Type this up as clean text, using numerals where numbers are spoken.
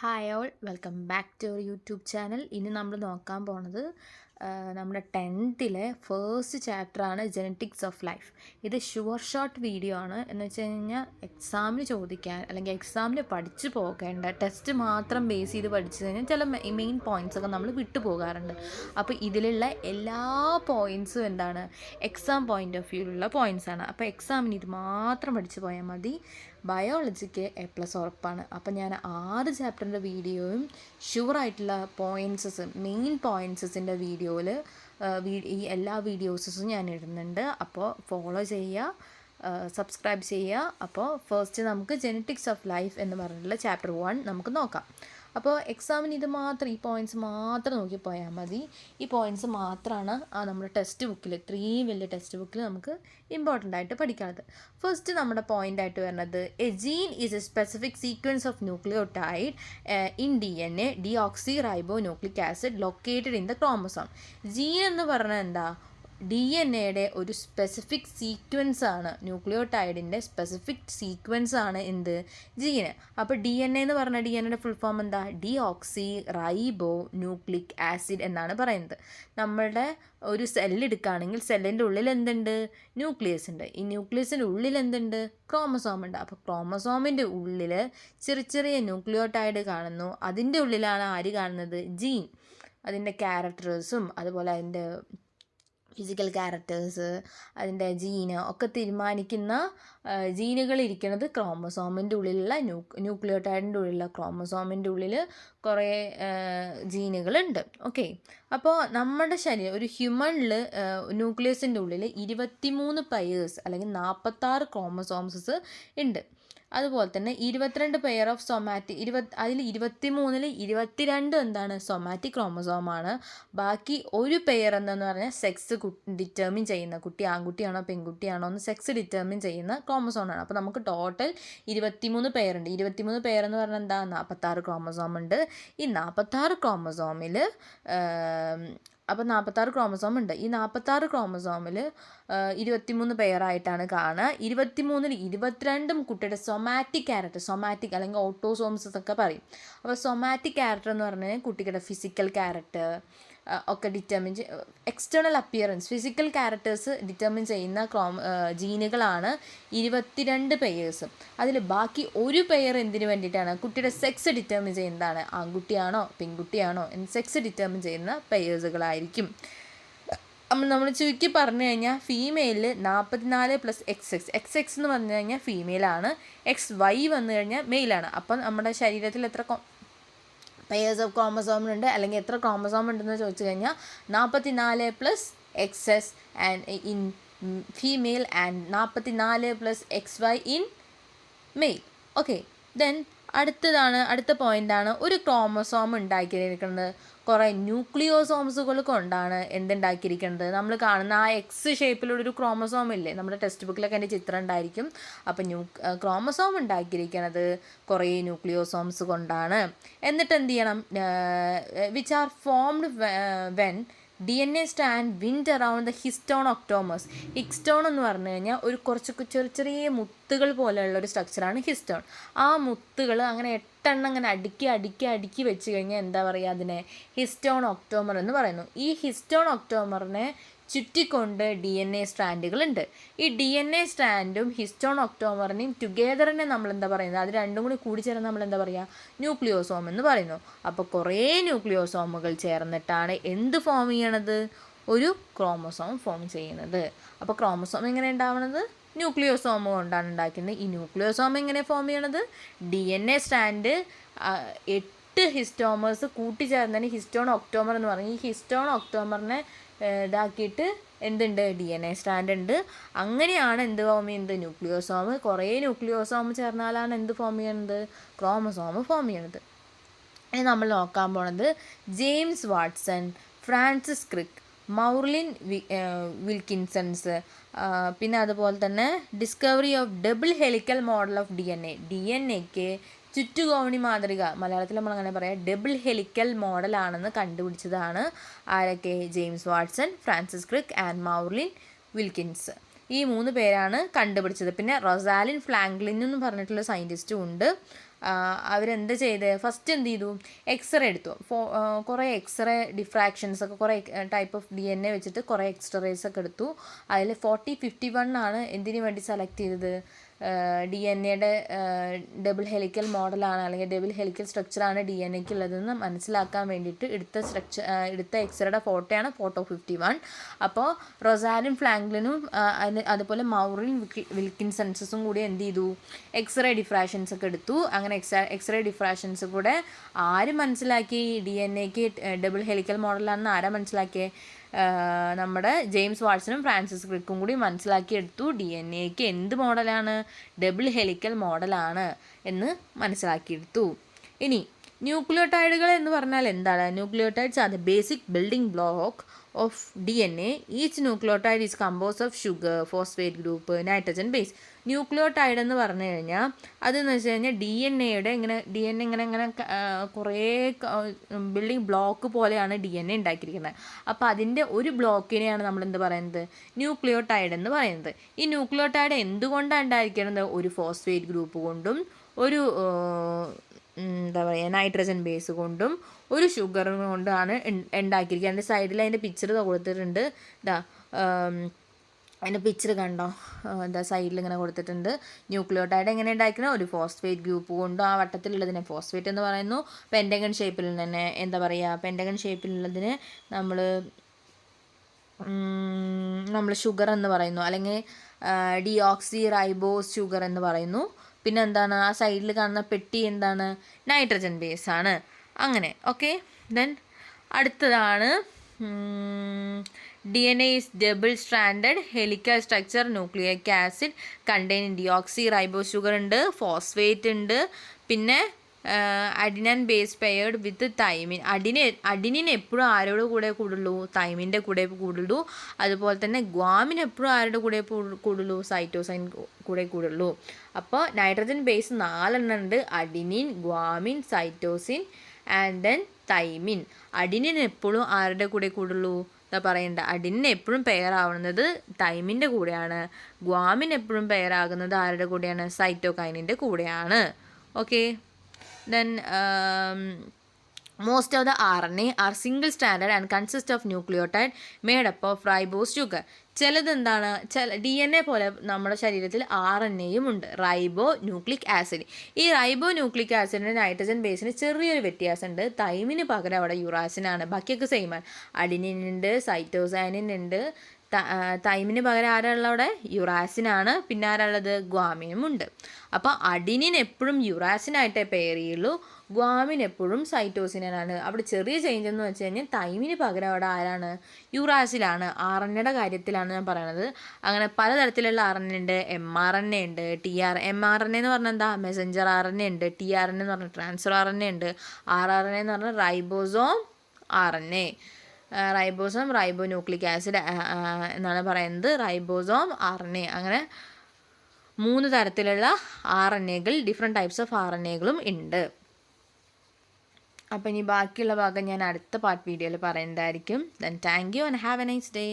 Hi all, welcome back to our YouTube channel. ഇനി നമ്മൾ നോക്കാൻ പോണത് നമ്മുടെ 10th ഫസ്റ്റ് ചാപ്റ്ററാണ് ജെനറ്റിക്സ് ഓഫ് ലൈഫ്. ഇത് ഷോർട്ട് വീഡിയോ ആണ്. എന്ന് വെച്ച് കഴിഞ്ഞാൽ എക്സാമിന് ചോദിക്കാൻ അല്ലെങ്കിൽ എക്സാമിന് പഠിച്ചു പോകേണ്ട, ടെസ്റ്റ് മാത്രം ബേസ് ചെയ്ത് പഠിച്ചു കഴിഞ്ഞാൽ ചില മെയിൻ പോയിൻറ്റ്സൊക്കെ നമ്മൾ വിട്ടു പോകാറുണ്ട്. അപ്പോൾ ഇതിലുള്ള എല്ലാ പോയിൻറ്റ്സും എന്താണ്, എക്സാം പോയിൻ്റ് ഓഫ് വ്യൂയിലുള്ള പോയിൻറ്റ്സാണ്. അപ്പോൾ എക്സാമിന് ഇത് മാത്രം പഠിച്ചു പോയാൽ മതി. ബയോളജിക്ക് A+ ഉറപ്പാണ്. അപ്പം ഞാൻ 6 ചാപ്റ്ററിൻ്റെ വീഡിയോയും ഷുവറായിട്ടുള്ള പോയിൻറ്റ്സസ്, മെയിൻ പോയിൻറ്റ്സസിൻ്റെ വീഡിയോയിൽ ഈ എല്ലാ വീഡിയോസും ഞാൻ ഇടുന്നുണ്ട്. അപ്പോൾ ഫോളോ ചെയ്യുക, സബ്സ്ക്രൈബ് ചെയ്യുക. അപ്പോൾ ഫസ്റ്റ് നമുക്ക് ജെനറ്റിക്സ് ഓഫ് ലൈഫ് എന്ന് പറഞ്ഞിട്ടുള്ള ചാപ്റ്റർ 1 നമുക്ക് നോക്കാം. അപ്പോൾ എക്സാമിന് ഇത് മാത്രം, ഈ പോയിൻറ്റ്സ് മാത്രം നോക്കി പോയാൽ മതി. ഈ പോയിൻറ്റ്സ് മാത്രമാണ് നമ്മുടെ ടെക്സ്റ്റ് ബുക്കിൽ, ഇത്രയും വലിയ ടെക്സ്റ്റ് ബുക്കിൽ നമുക്ക് ഇമ്പോർട്ടൻ്റ് ആയിട്ട് പഠിക്കാനുള്ളത്. ഫസ്റ്റ് നമ്മുടെ പോയിൻ്റ് ആയിട്ട് വരുന്നത്, a gene is a specific sequence of nucleotide in DNA deoxyribonucleic acid located in the chromosome. Gene എന്ന് പറഞ്ഞാൽ എന്താ, DNA ഒരു സ്പെസിഫിക് സീക്വൻസ് ആണ്, ന്യൂക്ലിയോടൈഡിൻ്റെ സ്പെസിഫിക് സീക്വൻസ് ആണ് എന്ത്, ജീന്. അപ്പോൾ DNA എന്ന് പറഞ്ഞാൽ DNA ഫുൾ ഫോം എന്താ, ഡിയോക്സി റൈബോ ന്യൂക്ലിക് ആസിഡ് എന്നാണ് പറയുന്നത്. നമ്മളുടെ ഒരു സെല്ലെടുക്കുകയാണെങ്കിൽ സെല്ലിൻ്റെ ഉള്ളിൽ എന്തുണ്ട്, ന്യൂക്ലിയസ് ഉണ്ട്. ഈ ന്യൂക്ലിയസിൻ്റെ ഉള്ളിൽ എന്തുണ്ട്, ക്രോമസോം ഉണ്ട്. അപ്പോൾ ക്രോമസോമിൻ്റെ ഉള്ളിൽ ചെറിയ ചെറിയ ന്യൂക്ലിയോടൈഡ് കാണുന്നു. അതിൻ്റെ ഉള്ളിലാണ് ആര് കാണുന്നത്, ജീൻ. അതിൻ്റെ ക്യാരക്ടേഴ്സും അതുപോലെ അതിൻ്റെ ഫിസിക്കൽ ക്യാരക്ടേഴ്സ്, അതിൻ്റെ ജീന് ഒക്കെ തീരുമാനിക്കുന്ന ജീനുകൾ ഇരിക്കുന്നത് ക്രോമസോമിൻ്റെ ഉള്ളിലുള്ള ന്യൂക്ലിയോടൈഡിൻ്റെ ഉള്ളിലുള്ള ക്രോമസോമിൻ്റെ ഉള്ളിൽ കുറേ ജീനുകളുണ്ട്. ഓക്കെ, അപ്പോൾ നമ്മുടെ ശരീരം, ഒരു ഹ്യൂമണിൽ ന്യൂക്ലിയസിൻ്റെ ഉള്ളിൽ 23 പെയേഴ്സ് അല്ലെങ്കിൽ 46 ക്രോമസോംസസ് ഉണ്ട്. അതുപോലെ തന്നെ 22 പെയർ ഓഫ് സൊമാറ്റിക്, അതിൽ 23-ൽ 22 എന്താണ്, സൊമാറ്റിക് ക്രോമസോമാണ്. ബാക്കി ഒരു പെയർ എന്താണെന്ന് പറഞ്ഞാൽ സെക്സ് ഡിറ്റർമിൻ ചെയ്യുന്ന, കുട്ടി ആൺകുട്ടിയാണോ പെൺകുട്ടിയാണോ എന്ന് സെക്സ് ഡിറ്റർമിൻ ചെയ്യുന്ന ക്രോമസോമാണ്. അപ്പോൾ നമുക്ക് ടോട്ടൽ 23 പെയർ ഉണ്ട്. 23 പെയർ എന്ന് പറഞ്ഞാൽ എന്താ, 46 ക്രോമസോം ഉണ്ട്. ഈ 46 ക്രോമസോമിൽ അപ്പോൾ 46 ക്രോമസോം ഉണ്ട്. ഈ 46 ക്രോമസോമിൽ 23 പെയറായിട്ടാണ് കാണുക. 23-ൽ 22 കുട്ടിയുടെ സൊമാറ്റിക് ക്യാരക്ടർ, സൊമാറ്റിക് അല്ലെങ്കിൽ ഓട്ടോസോംസസ് ഒക്കെ പറയും. അപ്പോൾ സൊമാറ്റിക് ക്യാരക്ടർ എന്ന് പറഞ്ഞാൽ കുട്ടിയുടെ ഫിസിക്കൽ ക്യാരക്ടർ ഒക്കെ determine external appearance, physical characters determine ചെയ്യുന്ന ജീനുകളാണ് 22 പെയേഴ്സ്. അതിൽ ബാക്കി ഒരു പെയർ എന്തിനു വേണ്ടിയിട്ടാണ്, കുട്ടിയുടെ സെക്സ് ഡിറ്റർമിൻ ചെയ്യുന്നതാണ്. ആൺകുട്ടിയാണോ പെൺകുട്ടിയാണോ എന്ന് സെക്സ് ഡിറ്റർമിൻ ചെയ്യുന്ന പെയേഴ്സുകളായിരിക്കും. നമ്മൾ ചുരുക്കി പറഞ്ഞു കഴിഞ്ഞാൽ ഫീമെയിലിൽ 44 + XX എന്ന് പറഞ്ഞു കഴിഞ്ഞാൽ ഫീമെയിലാണ്, XY വന്നു കഴിഞ്ഞാൽ മെയിലാണ്. അപ്പം നമ്മുടെ ശരീരത്തിൽ എത്ര പെയേഴ്സ് ഓഫ് ക്രോമസോമുണ്ട് അല്ലെങ്കിൽ എത്ര ക്രോമസോം ഉണ്ടെന്ന് ചോദിച്ചു കഴിഞ്ഞാൽ 44 + XX and in female and 44 + XY in male. Okay, then അടുത്ത പോയിൻ്റാണ്, ഒരു ക്രോമസോം ഉണ്ടാക്കിയിരിക്കുന്നത് കുറേ ന്യൂക്ലിയോസോംസുകൾ കൊണ്ടാണ് എന്തുണ്ടാക്കിയിരിക്കുന്നത്. നമ്മൾ കാണുന്ന ആ എക്സ് ഷേപ്പിലുള്ളൊരു ക്രോമസോം ഇല്ലേ, നമ്മുടെ ടെക്സ്റ്റ് ബുക്കിലൊക്കെ അതിൻ്റെ ചിത്രം ഉണ്ടായിരിക്കും. അപ്പം ക്രോമസോം ഉണ്ടാക്കിയിരിക്കുന്നത് കുറേ ന്യൂക്ലിയോസോംസ് കൊണ്ടാണ്. എന്നിട്ട് എന്ത് ചെയ്യണം, which are formed when DNA strand wind around the histone octamers. Histone എന്ന് പറഞ്ഞു കഴിഞ്ഞാൽ ഒരു കുറച്ച് ചെറിയ ചെറിയ മുത്തുകൾ പോലെയുള്ള ഒരു സ്ട്രക്ചറാണ് ഹിസ്റ്റോൺ. ആ മുത്തുകൾ അങ്ങനെ 8 എണ്ണം അങ്ങനെ അടുക്കി വെച്ച് കഴിഞ്ഞാൽ എന്താ പറയുക, അതിനെ ഹിസ്റ്റോൺ ഒക്ടോമർ എന്ന് പറയുന്നു. ഈ ഹിസ്റ്റോൺ ഒക്ടോമറിനെ ചുറ്റിക്കൊണ്ട് DNA സ്ട്രാൻഡുകളുണ്ട്. ഈ DNA സ്ട്രാൻഡും ഹിസ്റ്റോൺ ഒക്ടോമറിനെയും ടുഗെദറിനെ നമ്മൾ എന്താ പറയുന്നത്, അത് രണ്ടും കൂടി കൂടിച്ചേർന്ന് നമ്മൾ എന്താ പറയുക, ന്യൂക്ലിയോസോം എന്ന് പറയുന്നു. അപ്പോൾ കുറേ ന്യൂക്ലിയോസോമുകൾ ചേർന്നിട്ടാണ് എന്ത് ഫോം ചെയ്യണത്, ഒരു ക്രോമസോം ഫോം ചെയ്യുന്നത്. അപ്പോൾ ക്രോമസോം എങ്ങനെ ഉണ്ടാവണത്, ന്യൂക്ലിയോസോം കൊണ്ടാണ് ഉണ്ടാക്കുന്നത്. ഈ ന്യൂക്ലിയോസോം എങ്ങനെ ഫോം ചെയ്യണത്, DNA സ്ട്രാൻഡ് 8 ഹിസ്റ്റോമേഴ്സ് കൂട്ടിച്ചേർന്നതിന് ഹിസ്റ്റോൺ ഒക്ടോമർ എന്ന് പറയും. ഈ ഹിസ്റ്റോൺ ഒക്ടോമറിനെ ഇതാക്കിയിട്ട് എന്തുണ്ട്, DNA സ്റ്റാൻഡ് ഉണ്ട്. അങ്ങനെയാണ് എന്ത് ഫോം ചെയ്യുന്നത്, ന്യൂക്ലിയോസോം. കുറേ ന്യൂക്ലിയോസോം ചേർന്നാലാണ് എന്ത് ഫോം ചെയ്യുന്നത്, ക്രോമസോം ഫോം ചെയ്യുന്നത്. ഇനി നമ്മൾ നോക്കാൻ പോണത് James Watson, Francis Crick, Maurice Wilkinsons, പിന്നെ അതുപോലെ തന്നെ discovery of double helical model of DNAക്ക് ചുറ്റുകോണി മാതൃക, മലയാളത്തിൽ നമ്മൾ അങ്ങനെ പറയാം, ഡബിൾ ഹെലിക്കൽ മോഡലാണെന്ന് കണ്ടുപിടിച്ചതാണ് ആരൊക്കെ, James Watson, Francis Crick and Maurice Wilkins. ഈ 3 പേരാണ് കണ്ടുപിടിച്ചത്. പിന്നെ റൊസാലിൻ ഫ്രാങ്ക്ലിൻ എന്ന് പറഞ്ഞിട്ടുള്ള സയൻറ്റിസ്റ്റും ഉണ്ട്. അവരെന്ത് ചെയ്ത് ഫസ്റ്റ് എന്ത് ചെയ്തു, എക്സ്റേ എടുത്തു. കുറേ എക്സ്റേ ഡിഫ്രാക്ഷൻസ് ഒക്കെ കുറേ ടൈപ്പ് ഓഫ് DNA വെച്ചിട്ട് കുറേ എക്സ്റേസ് ഒക്കെ എടുത്തു. അതിൽ 4051 ആണ് എന്തിനു വേണ്ടി സെലക്ട് ചെയ്തത്, DNA ഡബിൾ ഹെലിക്കൽ മോഡലാണ് അല്ലെങ്കിൽ ഡബിൾ ഹെലിക്കൽ സ്ട്രക്ചറാണ് DNA ഉള്ളതെന്ന് മനസ്സിലാക്കാൻ വേണ്ടിയിട്ട് എടുത്ത എക്സ്റേയുടെ ഫോട്ടോയാണ് ഫോട്ടോ 51. അപ്പോൾ റൊസാലിൻ ഫ്രാങ്ക്ലിനും അതുപോലെ മൗറിൻ വിൽക്കിൻസൺസും കൂടി എന്ത് ചെയ്തു, എക്സ്റേ ഡിഫ്രാക്ഷൻസ് ഒക്കെ എടുത്തു. അങ്ങനെ എക്സ്റേ ഡിഫ്രാക്ഷൻസ് കൂടെ ആര് മനസ്സിലാക്കി DNA ഡബിൾ ഹെലിക്കൽ മോഡലാണെന്ന് ആരാ മനസ്സിലാക്കിയേ, നമ്മുടെ ജെയിംസ് വാട്സണും ഫ്രാൻസിസ് ക്രിക്കും കൂടി മനസ്സിലാക്കിയെടുത്തു DNA എന്ത് മോഡലാണ്, ഡബിൾ ഹെലിക്കൽ മോഡലാണ് എന്ന് മനസ്സിലാക്കിയെടുത്തു. ഇനി ന്യൂക്ലിയോടൈഡുകൾ എന്ന് പറഞ്ഞാൽ എന്താണ്? Nucleotides are the basic building block of DNA. Each nucleotide is composed of sugar, phosphate group, nitrogen base. Nucleotide എന്ന് പറഞ്ഞു കഴിഞ്ഞാൽ അതെന്ന് വെച്ച് കഴിഞ്ഞാൽ DNA ഇങ്ങനെ കുറേ ബിൽഡിംഗ് ബ്ലോക്ക് പോലെയാണ് DNA ഉണ്ടാക്കിയിരിക്കുന്നത്. അപ്പോൾ അതിൻ്റെ ഒരു ബ്ലോക്കിനെയാണ് നമ്മൾ എന്ത് പറയുന്നത്, ന്യൂക്ലിയോടൈഡ് എന്ന് പറയുന്നത്. ഈ ന്യൂക്ലിയോടൈഡ് എന്തുകൊണ്ടാണ് ഉണ്ടായിരിക്കുന്നത്, ഒരു ഫോസ്ഫേറ്റ് ഗ്രൂപ്പ് കൊണ്ടും ഒരു എന്താ പറയുക നൈട്രജൻ ബേസ് കൊണ്ടും ഒരു ഷുഗർ കൊണ്ടാണ് ഉണ്ടാക്കിയിരിക്കുക. അതിൻ്റെ സൈഡിൽ അതിൻ്റെ പിക്ചർ കൊടുത്തിട്ടുണ്ട്. അതിൻ്റെ പിക്ചർ കണ്ടോ, എന്താ സൈഡിൽ ഇങ്ങനെ കൊടുത്തിട്ടുണ്ട്. ന്യൂക്ലിയോടൈഡ് എങ്ങനെ ഉണ്ടാക്കുന്നത്, ഒരു ഫോസ്ഫേറ്റ് ഗ്രൂപ്പ് കൊണ്ടും ആ വട്ടത്തിലുള്ളതിനെ ഫോസ്ഫേറ്റ് എന്ന് പറയുന്നു. പെൻറ്റഗൺ ഷേപ്പിൽ തന്നെ എന്താ പറയുക, പെൻറ്റഗൺ ഷേപ്പിലുള്ളതിന് നമ്മൾ ഷുഗർ എന്ന് പറയുന്നു, അല്ലെങ്കിൽ ഡിയോക്സി റൈബോസ് ഷുഗർ എന്ന് പറയുന്നു. പിന്നെ എന്താണ് ആ സൈഡിൽ കാണുന്ന പെട്ടി എന്താണ്, നൈട്രജൻ ബേസ് ആണ്. അങ്ങനെ ഓക്കെ. ദെൻ അടുത്തതാണ് DNA is double stranded helical structure nucleic acid containing deoxyribose sugar ഉണ്ട്, ഫോസ്ഫേറ്റ് ഉണ്ട്, പിന്നെ adenine base paired with thymine. Adenine എപ്പോഴും ആരോട് കൂടെ കൂടുള്ളൂ, തൈമിൻ്റെ കൂടെ കൂടുള്ളൂ. അതുപോലെ തന്നെ ഗ്വാമിൻ എപ്പോഴും ആരുടെ കൂടെ കൂടുള്ളൂ, സൈറ്റോസൈൻ കൂടെ കൂടുള്ളൂ. അപ്പോൾ നൈട്രജൻ ബേസ് 4 ഉണ്ട്, adenine, guanine, cytosine and then thymine. Adenine എപ്പോഴും ആരുടെ കൂടെ കൂടുള്ളൂ, എന്താ പറയണ്ട, അഡിനിൻ എപ്പോഴും പെയറാവുന്നത് തൈമിൻ്റെ കൂടെയാണ്. ഗ്വാമിൻ എപ്പോഴും പെയറാകുന്നത് ആരുടെ കൂടെയാണ്, സൈറ്റോകൈനിൻ്റെ കൂടെയാണ്. Okay. Then most of the RNA are single stranded and consist of nucleotide made up of ribose sugar. ചിലതെന്താണ്, DNA പോലെ നമ്മുടെ ശരീരത്തിൽ RNAയും ഉണ്ട്, റൈബോ ന്യൂക്ലിക് ആസിഡ്. ഈ റൈബോ ന്യൂക്ലിക് ആസിഡിൻ്റെ നൈട്രജൻ ബേസിന് ചെറിയൊരു വ്യത്യാസമുണ്ട്. തൈമിന് പകരം അവിടെ യുറാസിനാണ്, ബാക്കിയൊക്കെ സെയിമാണ്. അഡിനിൻ ഉണ്ട്, സൈറ്റോസൈനിൻ ഉണ്ട്, തൈമിന് പകരം ആരാളുള്ള അവിടെ, യുറാസിനാണ്. പിന്നെ ആരാളുള്ളത്, ഗ്വാമിനും ഉണ്ട്. അപ്പോൾ അഡിനിൻ എപ്പോഴും യുറാസിനായിട്ടേ പെയർ ചെയ്യുള്ളൂ, ഗ്വാമിൻ എപ്പോഴും സൈറ്റോസിനാണ്. അവിടെ ചെറിയ ചേഞ്ച് എന്ന് വെച്ച് കഴിഞ്ഞാൽ തൈമിന് പകരം അവിടെ ആരാണ്, യുറാസിലാണ്. RNAയുടെ കാര്യത്തിലാണ് ഞാൻ പറയണത്. അങ്ങനെ പലതരത്തിലുള്ള RNA ഉണ്ട്, mRNA ഉണ്ട്, mRNA എന്ന് പറഞ്ഞാൽ എന്താ, മെസഞ്ചർ RNA ഉണ്ട്, tRNA എന്ന് പറഞ്ഞാൽ ട്രാൻസ്ഫർ RNA ഉണ്ട്, rRNA എന്ന് പറഞ്ഞാൽ ribosome RNA, ribosome റൈബോ nucleic acid എന്നാണ് പറയുന്നത്, റൈബോസോം RNA. അങ്ങനെ 3 തരത്തിലുള്ള RNAകൾ, ഡിഫറെൻറ്റ് ടൈപ്സ് ഓഫ് RNAകളും ഉണ്ട്. അപ്പോൾ ഇനി ബാക്കിയുള്ള ഭാഗം ഞാൻ അടുത്ത പാർട്ട് വീഡിയോയിൽ പറയുന്നതായിരിക്കും. Then thank you and have A nice day.